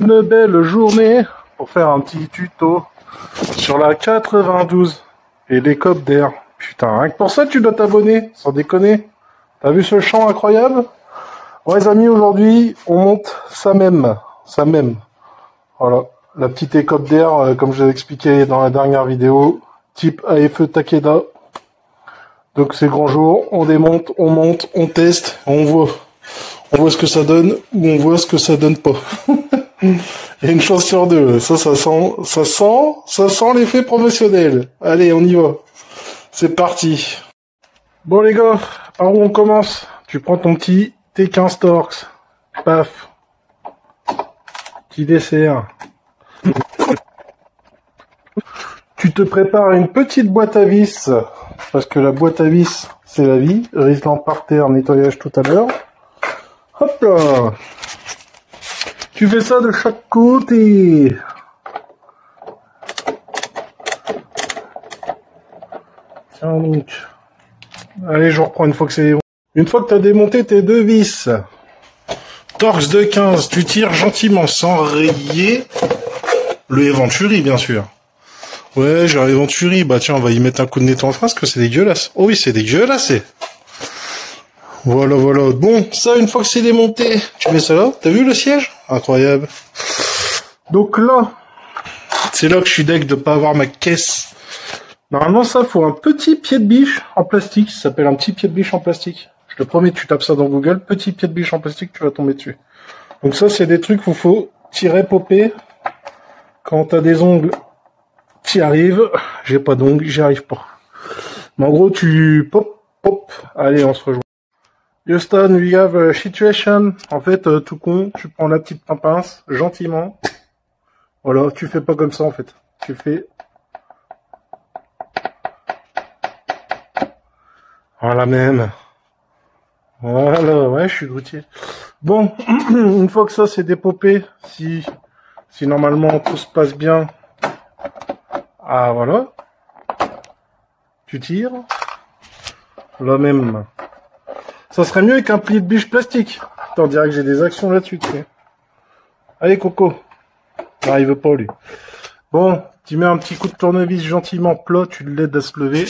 une belle journée pour faire un petit tuto sur la 92 et les copes d'air. Putain, rien que pour ça tu dois t'abonner, sans déconner. T'as vu ce champ incroyable? Ouais les amis, aujourd'hui on monte ça même. Voilà, la petite écope d'air, comme je l'ai expliqué dans la dernière vidéo, type AFE Takeda. Donc c'est grand jour, on démonte, on monte, on teste, on voit ce que ça donne ou on voit ce que ça donne pas. Et une chance sur deux, ça sent l'effet professionnel. Allez, on y va. C'est parti. Bon les gars, par où on commence? Tu prends ton petit T15 Torx. Paf. Petit dessert. Tu te prépares une petite boîte à vis, parce que la boîte à vis, c'est la vie. Riselant par terre, nettoyage tout à l'heure. Hop là. Tu fais ça de chaque côté. Tiens donc. Allez, je reprends une fois que c'est bon. Une fois que tu as démonté tes deux vis, Torx de 15, tu tires gentiment sans rayer le Eventuri, bien sûr. Ouais, j'ai un Eventuri. Bah tiens, on va y mettre un coup de nettoyage en face, que c'est dégueulasse. Oh oui, c'est dégueulasse. Voilà. Bon, ça, une fois que c'est démonté, tu mets ça là. T'as vu le siège? Incroyable. Donc là, c'est là que je suis deg de pas avoir ma caisse. Normalement, ça, faut un petit pied de biche en plastique. Ça s'appelle un petit pied de biche en plastique. Je te promets, tu tapes ça dans Google, petit pied de biche en plastique, tu vas tomber dessus. Donc ça, c'est des trucs où faut tirer, popper. Quand t'as des ongles, t'y arrives. J'ai pas d'ongles, j'y arrive pas. Mais en gros, tu pop. Allez, on se rejoint. Houston, we have a situation. En fait, tout con, tu prends la petite pince, gentiment. Voilà, tu fais pas comme ça, en fait. Tu fais... Voilà même. Voilà, ouais, je suis routier. Bon, une fois que ça c'est dépopé, si normalement tout se passe bien, ah voilà, tu tires, là même. Ça serait mieux avec un pli de biche plastique. Attends, on dirait que j'ai des actions là-dessus, tu sais. Allez Coco. Non, il veut pas lui. Bon, tu mets un petit coup de tournevis gentiment plat, tu l'aides à se lever.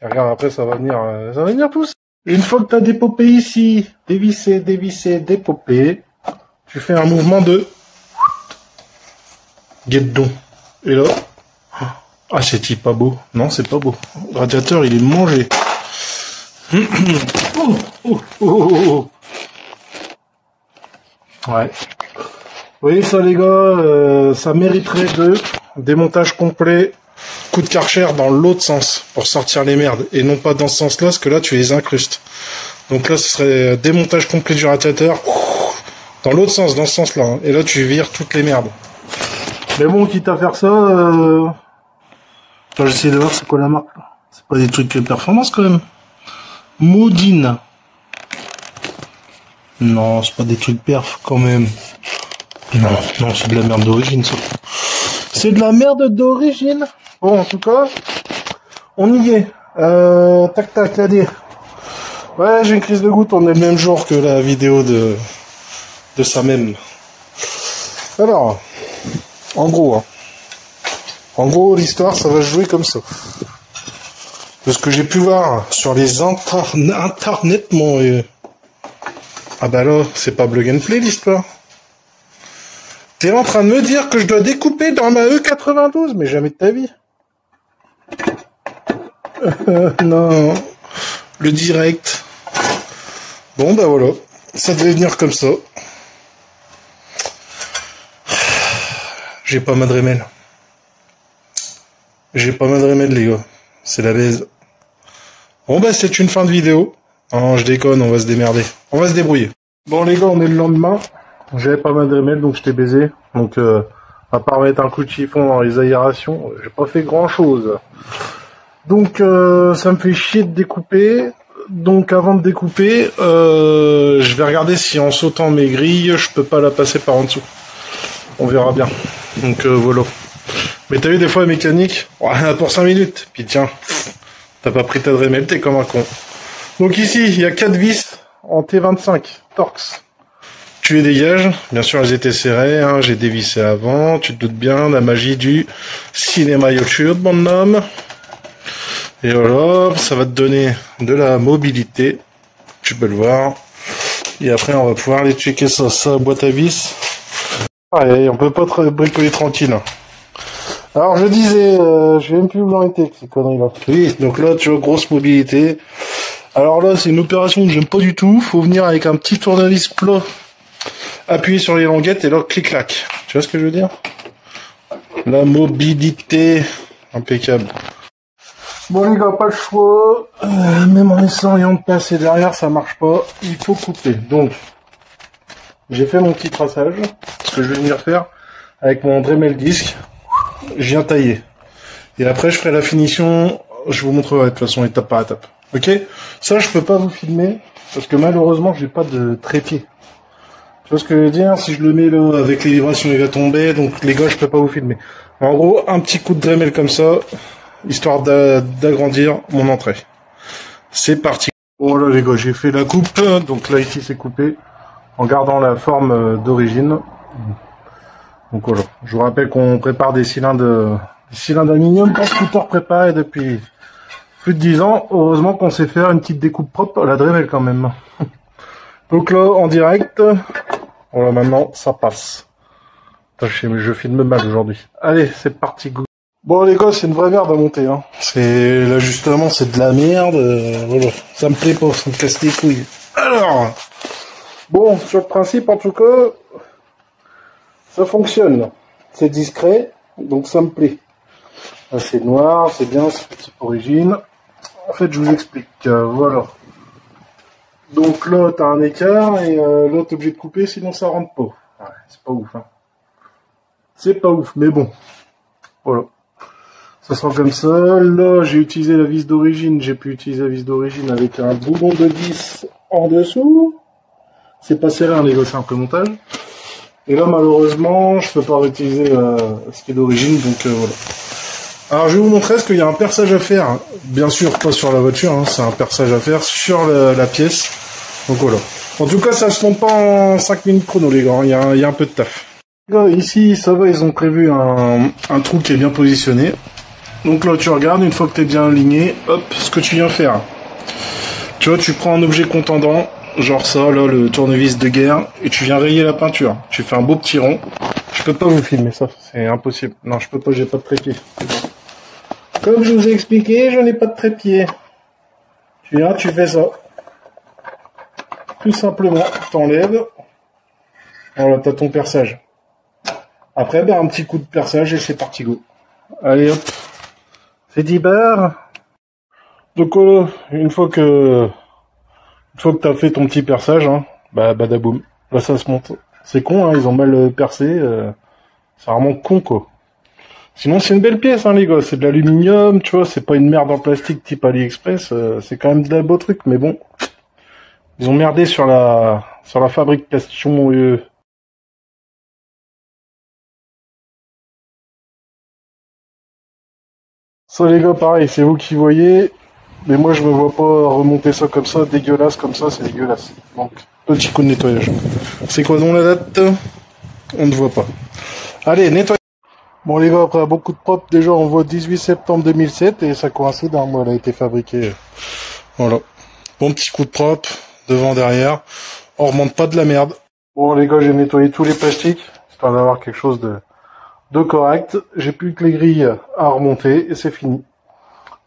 Et regarde, après ça va venir pousser. Et une fois que tu as dépopé ici, dévissé, dépopé, tu fais un mouvement de guédon. Et là, ah c'est pas beau. Non, c'est pas beau. Le radiateur, il est mangé. Oh. Ouais. Vous voyez ça les gars, ça mériterait de démontage complet. Coup de Karcher dans l'autre sens pour sortir les merdes et non pas dans ce sens là parce que là tu les incrustes. Donc là ce serait démontage complet du radiateur dans l'autre sens, dans ce sens là, hein. Et là tu vires toutes les merdes. Mais bon, quitte à faire ça, j'essaie de voir c'est quoi la marque là. C'est pas des trucs de performance quand même. Modine. Non, c'est pas des trucs perf quand même. Non, c'est de la merde d'origine ça. C'est de la merde d'origine. Bon, en tout cas, on y est. Tac, allez. Ouais, j'ai une crise de goutte, on est le même jour que la vidéo de ça même. Alors, en gros, l'histoire, ça va se jouer comme ça. De ce que j'ai pu voir sur les internet, mon... Ah bah là, c'est pas Plug and Play l'histoire. T'es en train de me dire que je dois découper dans ma E92, mais jamais de ta vie. Non, le direct. Bon bah voilà, ça devait venir comme ça. J'ai pas ma Dremel. Les gars. C'est la baise. Bon bah c'est une fin de vidéo. Non, je déconne, on va se démerder. On va se débrouiller. Bon les gars, on est le lendemain. J'avais pas ma Dremel, donc je t'ai baisé. Donc à part mettre un coup de chiffon dans les aérations, j'ai pas fait grand chose. Donc ça me fait chier de découper. Donc avant de découper, je vais regarder si en sautant mes grilles, je peux pas la passer par en dessous. On verra bien. Donc voilà. Mais t'as vu des fois la mécanique, ouais, pour 5 minutes. Puis tiens, t'as pas pris ta Dremel, t'es comme un con. Donc ici, il y a 4 vis en T25 Torx. Tu les dégages. Bien sûr, elles étaient serrées, hein. J'ai dévissé avant. Tu te doutes bien, la magie du cinéma YouTube, mon homme. Et voilà, ça va te donner de la mobilité. Tu peux le voir. Et après, on va pouvoir aller checker ça, boîte à vis. Allez, on peut pas bricoler tranquille. Alors, je disais, je vais même plus où j'en étais avec ces conneries-là. Oui, donc là, tu vois, grosse mobilité. Alors là, c'est une opération que j'aime pas du tout. Faut venir avec un petit tournevis plat, appuyer sur les languettes et là, clic-clac. Tu vois ce que je veux dire? La mobilité, impeccable. Bon les gars, pas le choix. Même en essayant de passer derrière, ça marche pas. Il faut couper. Donc, j'ai fait mon petit traçage. Ce que je vais venir faire avec mon Dremel disque. Je viens tailler. Et après, je ferai la finition. Je vous montrerai de toute façon étape par étape. Ok? Ça, je peux pas vous filmer parce que malheureusement, j'ai pas de trépied. Tu vois ce que je veux dire? Si je le mets là avec les vibrations, il va tomber. Donc les gars, je peux pas vous filmer. En gros, un petit coup de Dremel comme ça, histoire d'agrandir mon entrée. C'est parti. Bon là les gars, j'ai fait la coupe. Donc là ici c'est coupé en gardant la forme d'origine. Donc voilà. Je vous rappelle qu'on prépare des cylindres d'aluminium pour scooter préparé depuis plus de 10 ans. Heureusement qu'on sait faire une petite découpe propre à la Dremel quand même. Donc là en direct. Voilà, maintenant ça passe. Je filme mal aujourd'hui. Allez, c'est parti. Bon les gars, c'est une vraie merde à monter. Hein. C'est l'ajustement, c'est de la merde. Voilà. Ça me plaît pas, ça me casse les couilles. Alors, bon, sur le principe en tout cas, ça fonctionne. C'est discret, donc ça me plaît. Là, c'est noir, c'est bien, c'est type origine. En fait, je vous explique. Voilà. Donc là, t'as un écart et là, t'es obligé de couper, sinon ça rentre pas. Ouais, c'est pas ouf. Hein. C'est pas ouf, mais bon. Voilà. Ça sera comme ça. Là, j'ai utilisé la vis d'origine. J'ai pu utiliser la vis d'origine avec un boulon de vis en dessous. C'est pas serré, hein, les gars, c'est un peu montage. Et là, malheureusement, je peux pas réutiliser ce qui est d'origine, donc voilà. Alors, je vais vous montrer ce qu'il y a un perçage à faire. Bien sûr, pas sur la voiture, hein, c'est un perçage à faire sur la pièce. Donc voilà. En tout cas, ça se monte pas en 5 minutes chrono, les gars. Il y a un peu de taf. Ici, ça va, ils ont prévu un trou qui est bien positionné. Donc là, tu regardes, une fois que tu es bien aligné, hop, ce que tu viens faire. Tu vois, tu prends un objet contendant, genre ça, là, le tournevis de guerre, et tu viens rayer la peinture. Tu fais un beau petit rond. Je peux pas vous filmer ça, c'est impossible. Non, je peux pas, j'ai pas de trépied. Comme je vous ai expliqué, je n'ai pas de trépied. Tu viens, tu fais ça. Tout simplement, t'enlèves. Voilà, t'as ton perçage. Après, ben, un petit coup de perçage et c'est parti, go. Allez, hop. C'est 10 barres. Donc, une fois que t'as fait ton petit perçage, hein, bah, badaboum. Là, ça se monte. C'est con, hein, ils ont mal percé. C'est vraiment con, quoi. Sinon, c'est une belle pièce, hein, les gars. C'est de l'aluminium, tu vois. C'est pas une merde en plastique type AliExpress. C'est quand même de la beau truc, mais bon. Ils ont merdé sur la fabrication. Ça, les gars, pareil, c'est vous qui voyez. Mais moi, je me vois pas remonter ça comme ça, dégueulasse comme ça, c'est dégueulasse. Donc, petit coup de nettoyage. C'est quoi donc la date? On ne voit pas. Allez, nettoyage. Bon, les gars, après beaucoup de propre, déjà, on voit 18 septembre 2007 et ça coïncide, hein, moi, elle a été fabriquée. Voilà. Bon petit coup de propre, devant, derrière. On remonte pas de la merde. Bon, les gars, j'ai nettoyé tous les plastiques, histoire d'avoir quelque chose de correct. J'ai plus que les grilles à remonter et c'est fini.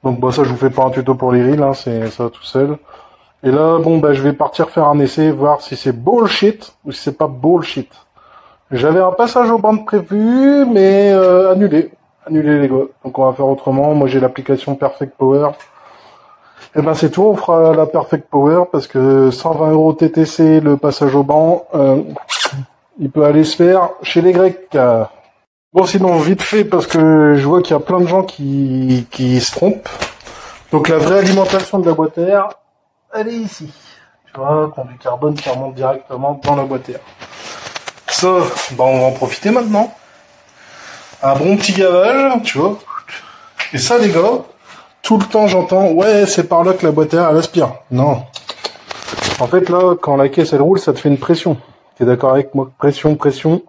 Donc bah ça je vous fais pas un tuto pour les grilles, hein, c'est ça tout seul. Et là bon bah je vais partir faire un essai, voir si c'est bullshit ou si c'est pas bullshit. J'avais un passage aux bandes prévu mais annulé les gars. Donc on va faire autrement. Moi j'ai l'application Perfect Power. Et ben c'est tout, on fera la Perfect Power parce que 120 € TTC le passage au banc, il peut aller se faire chez les Grecs. Bon sinon vite fait parce que je vois qu'il y a plein de gens qui se trompent. Donc la vraie alimentation de la boîte à air, elle est ici. Tu vois, conduit carbone qui remonte directement dans la boîte à air. Ça, bah on va en profiter maintenant. Un bon petit gavage, tu vois. Et ça les gars, tout le temps j'entends, ouais c'est par là que la boîte à air elle aspire. Non. En fait là, quand la caisse elle roule, ça te fait une pression. T'es d'accord avec moi? Pression, pression.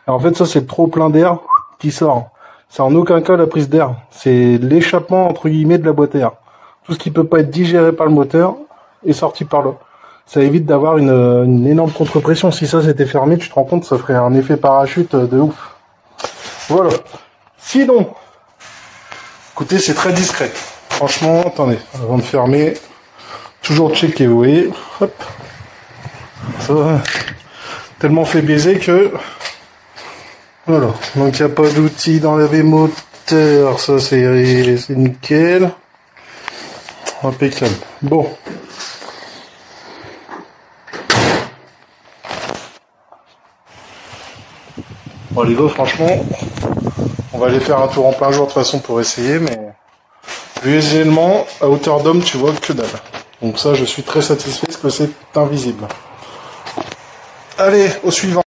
Et en fait, ça, c'est trop plein d'air qui sort. C'est en aucun cas la prise d'air. C'est l'échappement, entre guillemets, de la boîte à air. Tout ce qui peut pas être digéré par le moteur est sorti par là. Ça évite d'avoir une énorme contre-pression. Si ça c'était fermé, tu te rends compte, ça ferait un effet parachute de ouf. Voilà. Sinon, écoutez, c'est très discret. Franchement, attendez, avant de fermer, toujours checker, vous voyez. Hop. Ça, tellement fait baiser que... Voilà. Donc, il n'y a pas d'outil dans la V-moteur. Ça, c'est nickel. Impeccable. Bon. Bon les gars, franchement, on va aller faire un tour en plein jour de toute façon pour essayer, mais visuellement, à hauteur d'homme, tu vois que dalle. Donc ça, je suis très satisfait parce que c'est invisible. Allez, au suivant.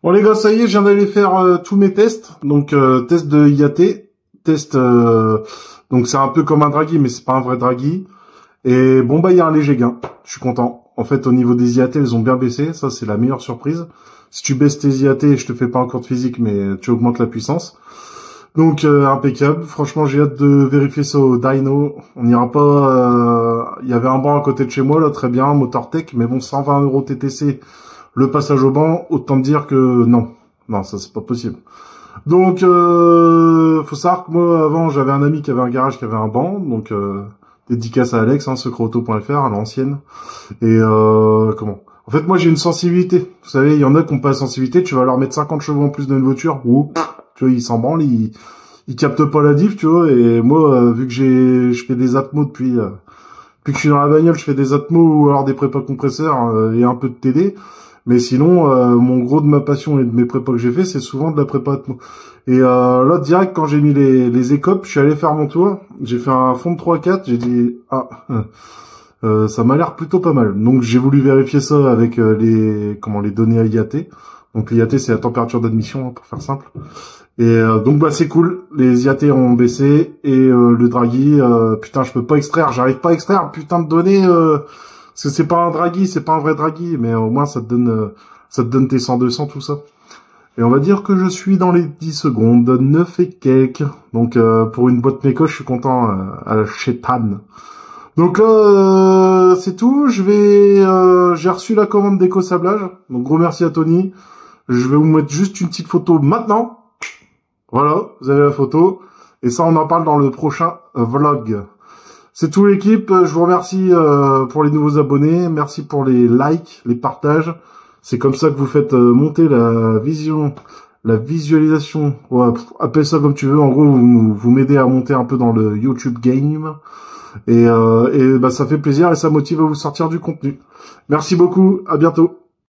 Bon les gars, ça y est, je viens d'aller faire tous mes tests. Donc test de IAT, test donc c'est un peu comme un draghi mais c'est pas un vrai draghi. Et bon bah il y a un léger gain. Je suis content. En fait au niveau des IAT, elles ont bien baissé, ça c'est la meilleure surprise. Si tu baisses tes IAT, je te fais pas un cours de physique mais tu augmentes la puissance. Donc impeccable. Franchement, j'ai hâte de vérifier ça au dyno. On n'ira pas il y avait un banc à côté de chez moi là, très bien, moteur tech, mais bon 120 € TTC. Le passage au banc, autant dire que non, ça c'est pas possible. Donc, faut savoir que moi avant j'avais un ami qui avait un garage qui avait un banc, donc dédicace à Alex, secretauto.fr à l'ancienne. Et comment? En fait moi j'ai une sensibilité. Vous savez, il y en a qui ont pas de sensibilité, tu vas leur mettre 50 chevaux en plus dans une voiture, ou tu vois ils s'en branlent, ils captent pas la diff, tu vois. Et moi vu que je fais des atmos depuis que je suis dans la bagnole, je fais des atmos ou alors des prépas compresseurs et un peu de TD. Mais sinon, mon gros de ma passion et de mes prépas que j'ai fait, c'est souvent de la prépa atmo. Et là, direct, quand j'ai mis les écopes, je suis allé faire mon tour. J'ai fait un fond de 3-4. J'ai dit, ça m'a l'air plutôt pas mal. Donc, j'ai voulu vérifier ça avec les données à l'IAT. Donc, l'IAT, c'est la température d'admission, hein, pour faire simple. Et donc, bah, c'est cool. Les IAT ont baissé. Et le draghi, putain, je peux pas extraire. J'arrive pas à extraire, putain, de données... Parce que c'est pas un draghi, c'est pas un vrai draghi, mais au moins ça te donne tes 100-200, tout ça. Et on va dire que je suis dans les 10 secondes, 9 et quelques. Donc pour une boîte méco, je suis content à la chétane. Donc là, c'est tout. J'ai reçu la commande d'éco-sablage. Donc gros merci à Tony. Je vais vous mettre juste une petite photo maintenant. Voilà, vous avez la photo. Et ça, on en parle dans le prochain vlog. C'est tout l'équipe, je vous remercie pour les nouveaux abonnés, merci pour les likes, les partages. C'est comme ça que vous faites monter la visualisation, ouais, appelle ça comme tu veux, en gros vous m'aidez à monter un peu dans le YouTube game. Et bah ça fait plaisir et ça motive à vous sortir du contenu. Merci beaucoup, à bientôt.